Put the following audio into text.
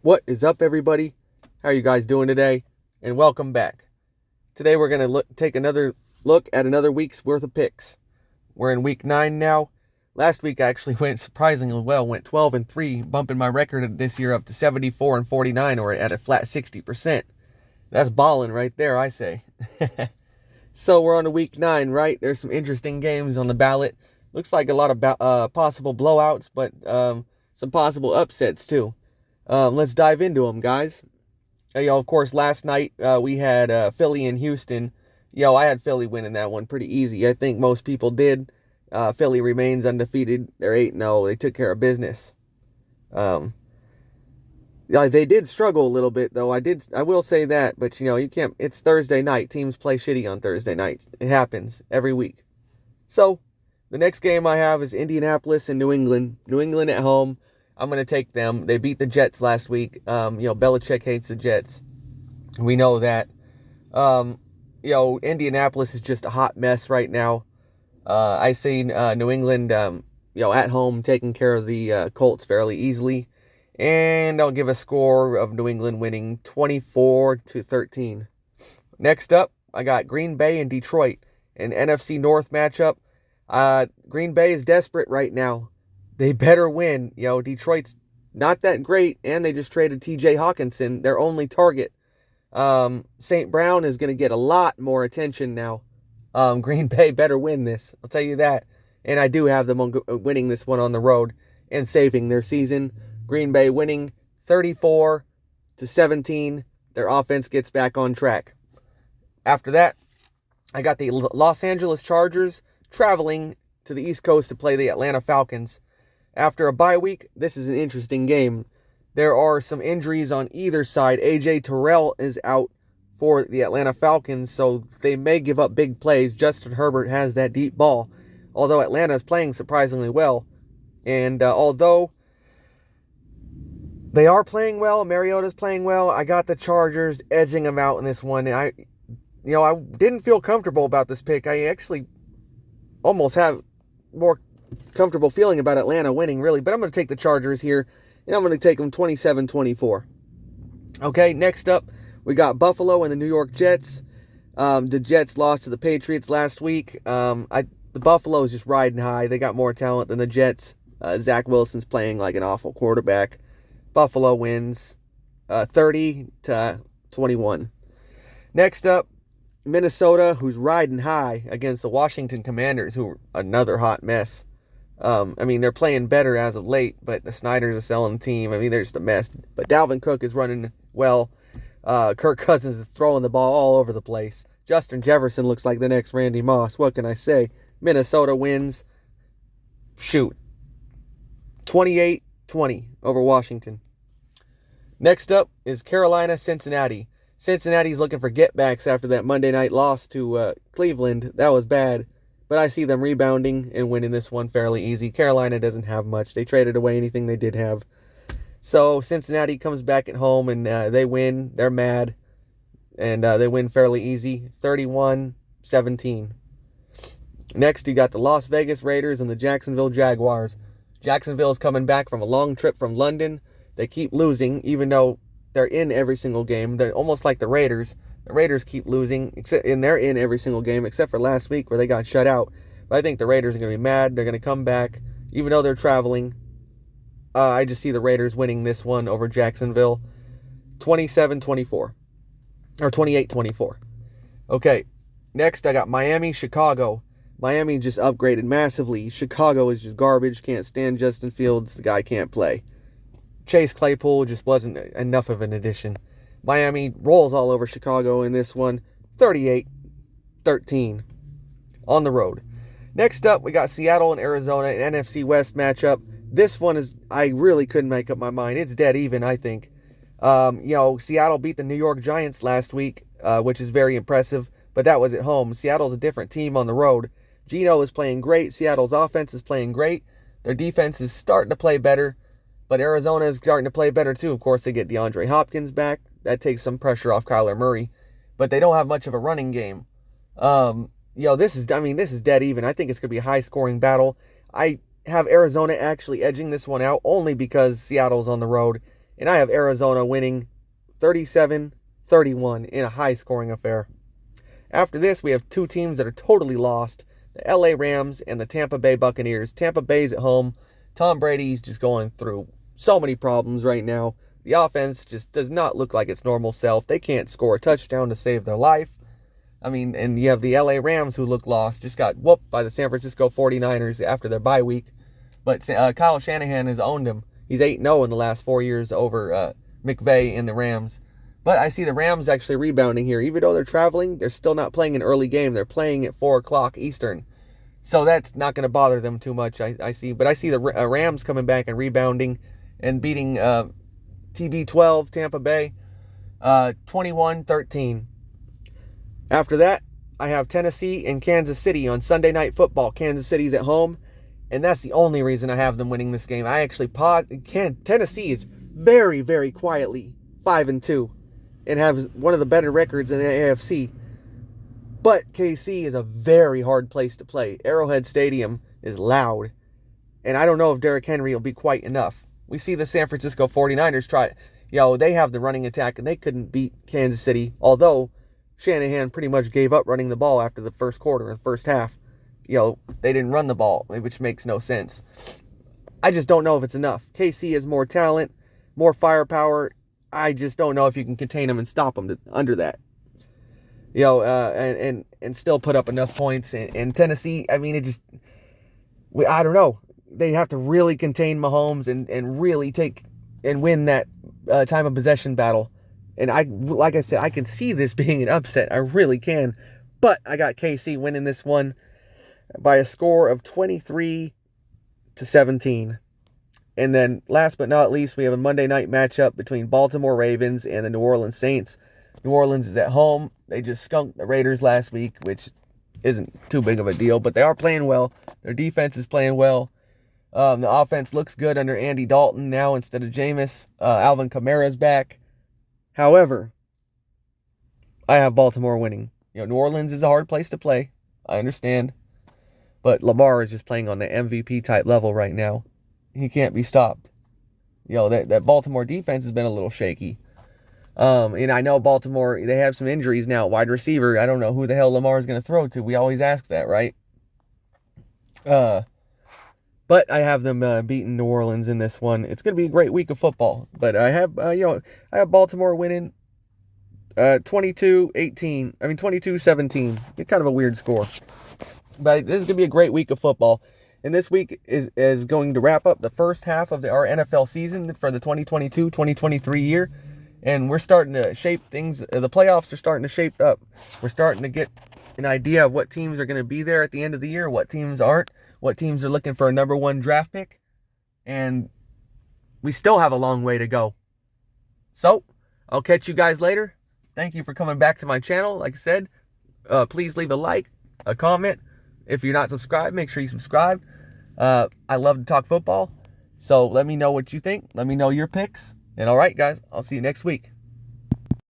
What is up, everybody? How are you guys doing today? And welcome back. Today we're going to take another look at another week's worth of picks. We're in week 9 now. Last week I actually went surprisingly well, went 12-3, bumping my record this year up to 74-49, or at a flat 60%. That's balling right there, I say. So we're on to week 9, right? There's some interesting games on the ballot. Looks like a lot of possible blowouts, but some possible upsets too. Let's dive into them, guys. Of course, last night we had Philly and Houston. I had Philly winning that one pretty easy. I think most people did. Philly remains undefeated. They're 8-0. They took care of business. They did struggle a little bit, though. I will say that, but you can't. It's Thursday night. Teams play shitty on Thursday nights. It happens every week. So the next game I have is Indianapolis and New England. New England at home. I'm going to take them. They beat the Jets last week. Belichick hates the Jets. We know that. Indianapolis is just a hot mess right now. I see New England, at home taking care of the Colts fairly easily. And I'll give a score of New England winning 24-13. Next up, I got Green Bay and Detroit, an NFC North matchup. Green Bay is desperate right now. They better win. Detroit's not that great, and they just traded TJ Hawkinson, their only target. St. Brown is going to get a lot more attention now. Green Bay better win this. I'll tell you that. And I do have them winning this one on the road and saving their season. Green Bay winning 34-17. Their offense gets back on track. After that, I got the Los Angeles Chargers traveling to the East Coast to play the Atlanta Falcons. After a bye week, this is an interesting game. There are some injuries on either side. A.J. Terrell is out for the Atlanta Falcons, so they may give up big plays. Justin Herbert has that deep ball, although Atlanta is playing surprisingly well. And although they are playing well, Mariota's playing well, I got the Chargers edging them out in this one. And I didn't feel comfortable about this pick. I actually almost have more comfortable feeling about Atlanta winning, really, but I'm going to take the Chargers here, and I'm going to take them 27-24. Okay, next up, we got Buffalo and the New York Jets. The Jets lost to the Patriots last week. The Buffalo is just riding high. They got more talent than the Jets. Zach Wilson's playing like an awful quarterback. Buffalo wins 30-21. Next up, Minnesota, who's riding high against the Washington Commanders, who are another hot mess. They're playing better as of late, but the Snyders are selling the team. They're just a mess. But Dalvin Cook is running well. Kirk Cousins is throwing the ball all over the place. Justin Jefferson looks like the next Randy Moss. What can I say? Minnesota wins. 28-20 over Washington. Next up is Carolina-Cincinnati. Cincinnati's looking for getbacks after that Monday night loss to Cleveland. That was bad. But I see them rebounding and winning this one fairly easy. Carolina doesn't have much. They traded away anything they did have. So Cincinnati comes back at home and they win. They're mad. And they win fairly easy. 31-17. Next, you got the Las Vegas Raiders and the Jacksonville Jaguars. Jacksonville is coming back from a long trip from London. They keep losing, even though they're in every single game. They're almost like the Raiders. The Raiders keep losing, and they're in every single game, except for last week where they got shut out. But I think the Raiders are going to be mad. They're going to come back, even though they're traveling. I just see the Raiders winning this one over Jacksonville, 27-24, or 28-24. Okay, next I got Miami-Chicago. Miami just upgraded massively. Chicago is just garbage. Can't stand Justin Fields. The guy can't play. Chase Claypool just wasn't enough of an addition. Miami rolls all over Chicago in this one, 38-13 on the road. Next up, we got Seattle and Arizona, an NFC West matchup. This one is, I really couldn't make up my mind. It's dead even, I think. Seattle beat the New York Giants last week, which is very impressive, but that was at home. Seattle's a different team on the road. Geno is playing great. Seattle's offense is playing great. Their defense is starting to play better, but Arizona is starting to play better too. Of course, they get DeAndre Hopkins back. That takes some pressure off Kyler Murray, but they don't have much of a running game. This is dead even. I think it's going to be a high-scoring battle. I have Arizona actually edging this one out only because Seattle's on the road, And I have Arizona winning 37-31 in a high-scoring affair. After this, we have two teams that are totally lost, the LA Rams and the Tampa Bay Buccaneers. Tampa Bay's at home. Tom Brady's just going through so many problems right now. The offense just does not look like its normal self. They can't score a touchdown to save their life. I mean, and you have the LA Rams who look lost. Just got whooped by the San Francisco 49ers after their bye week. But Kyle Shanahan has owned them. He's 8-0 in the last 4 years over McVay and the Rams. But I see the Rams actually rebounding here. Even though they're traveling, they're still not playing an early game. They're playing at 4 o'clock Eastern. So that's not going to bother them too much, I see. But I see the Rams coming back and rebounding and beating TB12, Tampa Bay, 21-13. After that, I have Tennessee and Kansas City on Sunday Night Football. Kansas City's at home, and that's the only reason I have them winning this game. I actually Tennessee is very, very quietly 5-2 and have one of the better records in the AFC. But KC is a very hard place to play. Arrowhead Stadium is loud, and I don't know if Derrick Henry will be quite enough. We see the San Francisco 49ers try, they have the running attack, and they couldn't beat Kansas City, although Shanahan pretty much gave up running the ball after the first quarter and first half. They didn't run the ball, which makes no sense. I just don't know if it's enough. KC has more talent, more firepower. I just don't know if you can contain them and stop them under that. And still put up enough points. And Tennessee, I mean, I don't know. They have to really contain Mahomes and really take and win that time of possession battle. And like I said, I can see this being an upset. I really can. But I got KC winning this one by a score of 23-17. And then last but not least, we have a Monday night matchup between Baltimore Ravens and the New Orleans Saints. New Orleans is at home. They just skunked the Raiders last week, which isn't too big of a deal, but they are playing well. Their defense is playing well. The offense looks good under Andy Dalton now instead of Jameis. Alvin Kamara's back. However, I have Baltimore winning. New Orleans is a hard place to play. I understand. But Lamar is just playing on the MVP type level right now. He can't be stopped. That Baltimore defense has been a little shaky. And I know Baltimore, they have some injuries now. Wide receiver, I don't know who the hell Lamar is going to throw to. We always ask that, right? But I have them beating New Orleans in this one. It's going to be a great week of football. But I have, I have Baltimore winning 22-18. 22-17. It's kind of a weird score. But this is going to be a great week of football. And this week is going to wrap up the first half of our NFL season for the 2022-2023 year. And we're starting to shape things. The playoffs are starting to shape up. We're starting to get an idea of what teams are going to be there at the end of the year, what teams aren't, what teams are looking for a number 1 draft pick. And we still have a long way to go. So, I'll catch you guys later. Thank you for coming back to my channel. Like I said, please leave a like, a comment. If you're not subscribed, make sure you subscribe. I love to talk football. So let me know what you think. Let me know your picks. And all right, guys, I'll see you next week.